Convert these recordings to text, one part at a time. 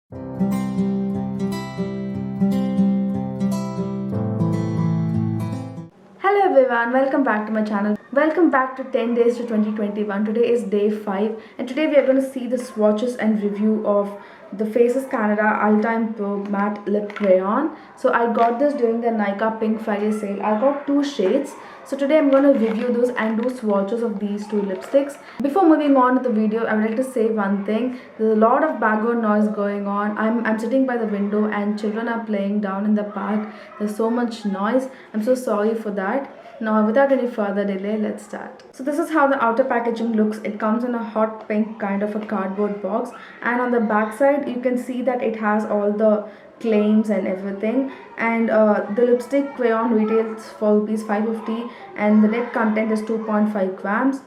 Hello everyone, welcome back to my channel. Welcome back to 10 days to 2021. Today is day 5 and today we are going to see the swatches and review of the Faces Canada All-Time Pro Matte Lip Crayon. So I got this during the Nykaa Pink Friday sale. I got 2 shades. So today I'm going to review those and do swatches of these 2 lipsticks. Before moving on to the video, I would like to say one thing. There's a lot of background noise going on. I'm sitting by the window and children are playing down in the park. There's so much noise. I'm so sorry for that. Now without any further delay, let's start. So this is how the outer packaging looks. It comes in a hot pink kind of a cardboard box, and on the back side you can see that it has all the claims and everything, and the lipstick crayon retails for rupees 550 and the net content is 2.5 grams.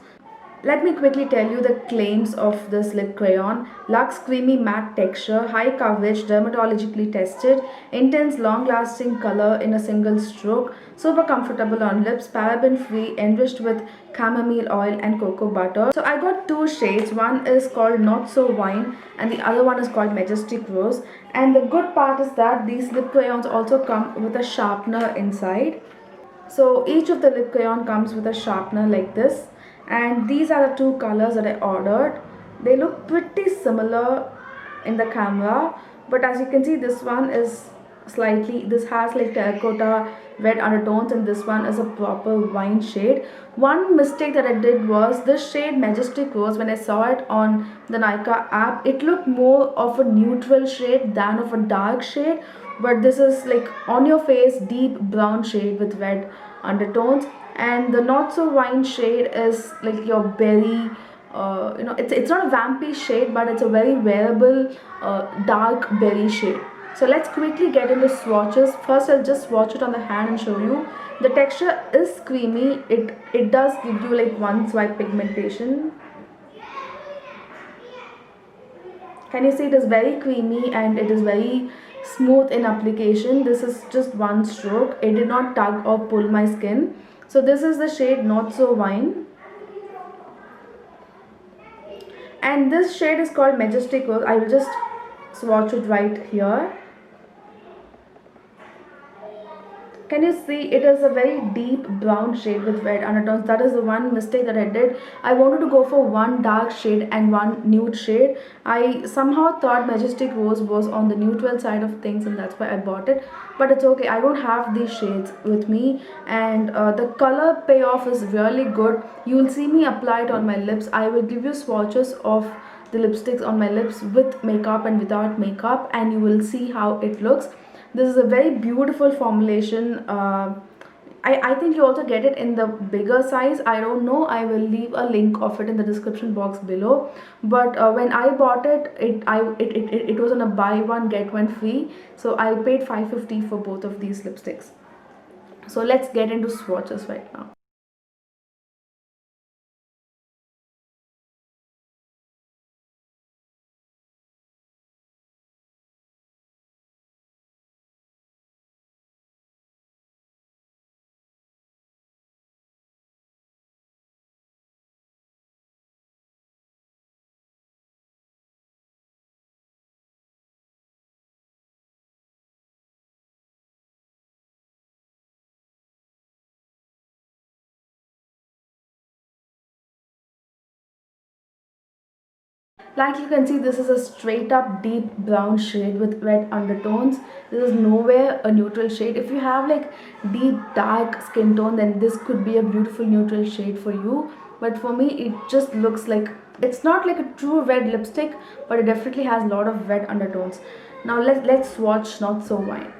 Let me quickly tell you the claims of this lip crayon. Luxe creamy matte texture, high coverage, dermatologically tested, intense long-lasting color in a single stroke, super comfortable on lips, paraben-free, enriched with chamomile oil and cocoa butter. So I got 2 shades. One is called Not So Wine and the other one is called Majestic Rose. And the good part is that these lip crayons also come with a sharpener inside. So each of the lip crayon comes with a sharpener like this, and these are the 2 colors that I ordered. They look pretty similar in the camera, but as you can see this one is this has like terracotta red undertones and this one is a proper wine shade. One mistake that I did was this shade Majestic Rose. When I saw it on the Nykaa app, it looked more of a neutral shade than of a dark shade, but this is like on your face deep brown shade with red undertones, and the Not So Wine shade is like your berry, it's not a vampy shade, but it's a very wearable dark berry shade. So let's quickly get into swatches. First I'll just swatch it on the hand and show you. The texture is creamy. It does give you like one swipe pigmentation. Can you see it is very creamy and it is very smooth in application. This is just one stroke. It did not tug or pull my skin. So this is the shade Not So Wine. And this shade is called Majestic Rose. I will just swatch it right here. Can you see it is a very deep brown shade with red undertones? That is the one mistake that I did. I wanted to go for one dark shade and one nude shade. I somehow thought Majestic Rose was on the neutral side of things and that's why I bought it. But it's okay, I don't have these shades with me, and the color payoff is really good. You will see me apply it on my lips. I will give you swatches of the lipsticks on my lips with makeup and without makeup, and you will see how it looks. This is a very beautiful formulation. I think you also get it in the bigger size. I don't know. I will leave a link of it in the description box below. But when I bought it, it was on a buy one get one free. So I paid 550 for both of these lipsticks. So let's get into swatches right now. Like you can see, this is a straight up deep brown shade with red undertones. This is nowhere a neutral shade. If you have like deep dark skin tone, then this could be a beautiful neutral shade for you. But for me, it just looks like, it's not like a true red lipstick, but it definitely has a lot of red undertones. Now let's swatch Not So Wine.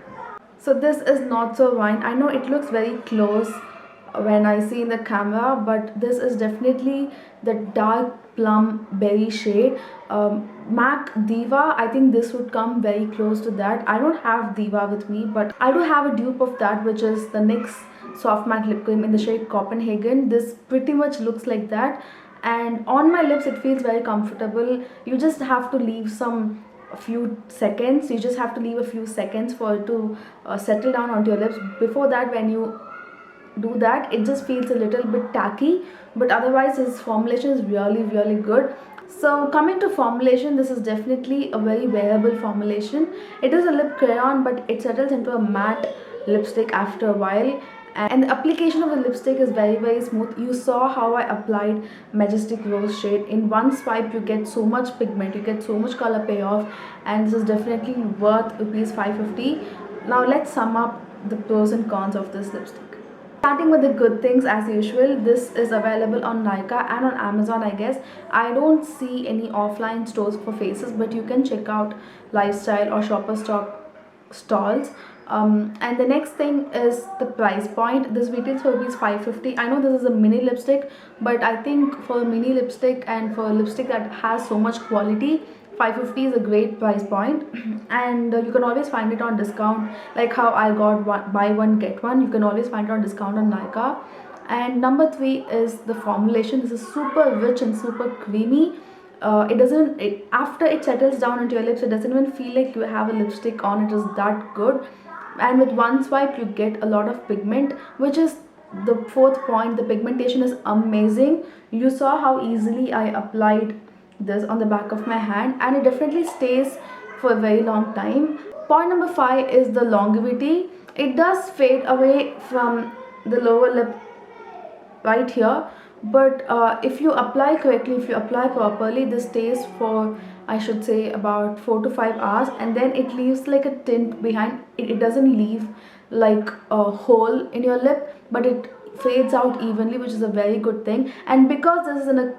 So this is Not So Wine. I know it looks very close when I see in the camera, but this is definitely the dark plum berry shade. MAC Diva, I think this would come very close to that. I don't have Diva with me, but I do have a dupe of that, which is the NYX Soft Matte Lip Cream in the shade Copenhagen. This pretty much looks like that, and on my lips it feels very comfortable. You just have to leave a few seconds. You just have to leave a few seconds for it to settle down onto your lips. Before that, when you do that, it just feels a little bit tacky, but otherwise his formulation is really good. So coming to formulation, this is definitely a very wearable formulation. It is a lip crayon, but it settles into a matte lipstick after a while. And the application of the lipstick is very smooth. You saw how I applied Majestic Rose shade. In one swipe, you get so much pigment, you get so much color payoff, and this is definitely worth rupees 550. Now let's sum up the pros and cons of this lipstick. Starting with the good things, as usual, this is available on Nykaa and on Amazon, I guess. I don't see any offline stores for faces, but you can check out Lifestyle or Shopper Stop stalls. And the next thing is the price point. This retails for rupees 550. I know this is a mini lipstick, but I think for a mini lipstick and for a lipstick that has so much quality, 550 is a great price point. And you can always find it on discount, like how I got buy one get one. You can always find it on discount on Nykaa. And number 3 is the formulation. This is super rich and super creamy. After it settles down into your lips, it doesn't even feel like you have a lipstick on. It is that good. And with one swipe, you get a lot of pigment, which is the fourth point. The pigmentation is amazing. You saw how easily I applied this on the back of my hand, and it definitely stays for a very long time. Point number 5 is the longevity. It does fade away from the lower lip right here, but if you apply correctly, if you apply properly, this stays for, I should say, about 4 to 5 hours, and then it leaves like a tint behind. It doesn't leave like a hole in your lip, but it fades out evenly, which is a very good thing. And because this is in a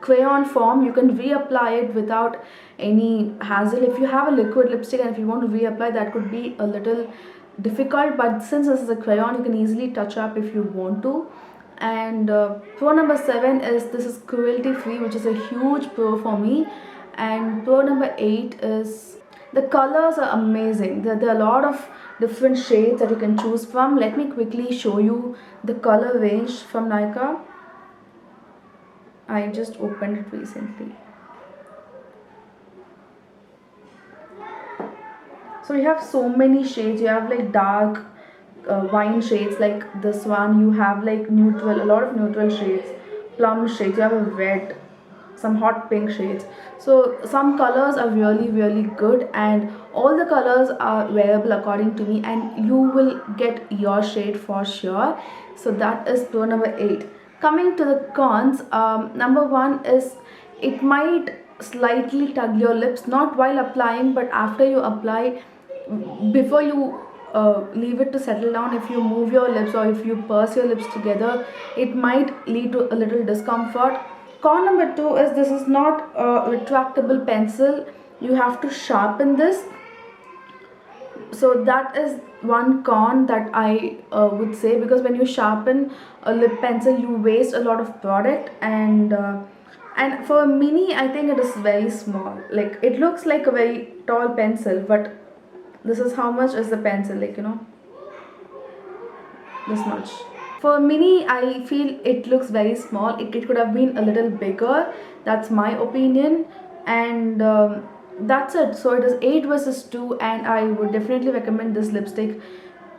crayon form, you can reapply it without any hassle. If you have a liquid lipstick and if you want to reapply, that could be a little difficult, but since this is a crayon, you can easily touch up if you want to. And pro number 7 is this is cruelty free, which is a huge pro for me. And pro number 8 is the colors are amazing. There are a lot of different shades that you can choose from. Let me quickly show you the color range from Nykaa. I just opened it recently. So you have so many shades. You have like dark wine shades like this one. You have like neutral, a lot of neutral shades, plum shades. You have a red, some hot pink shades. So some colors are really good, and all the colors are wearable according to me, and you will get your shade for sure. So that is pro number 8. Coming to the cons, number 1 is it might slightly tug your lips, not while applying, but after you apply. Before you leave it to settle down, if you move your lips or if you purse your lips together, it might lead to a little discomfort. Con number 2 is this is not a retractable pencil. You have to sharpen this. So that is one con that I would say, because when you sharpen a lip pencil, you waste a lot of product. And for a mini, I think it is very small. Like it looks like a very tall pencil, but this is how much is the pencil, like, you know, this much. For a mini, I feel it looks very small. It could have been a little bigger. That's my opinion. And that's it. So it is 8 versus 2, and I would definitely recommend this lipstick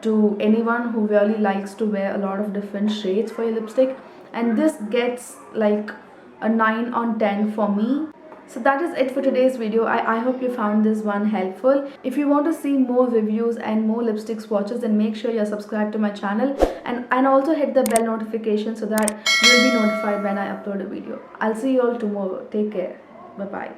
to anyone who really likes to wear a lot of different shades for your lipstick. And this gets like a 9 on 10 for me. So that is it for today's video. I hope you found this one helpful. If you want to see more reviews and more lipstick swatches, then make sure you're subscribed to my channel, and also hit the bell notification so that you'll be notified when I upload a video. I'll see you all tomorrow. Take care. Bye bye.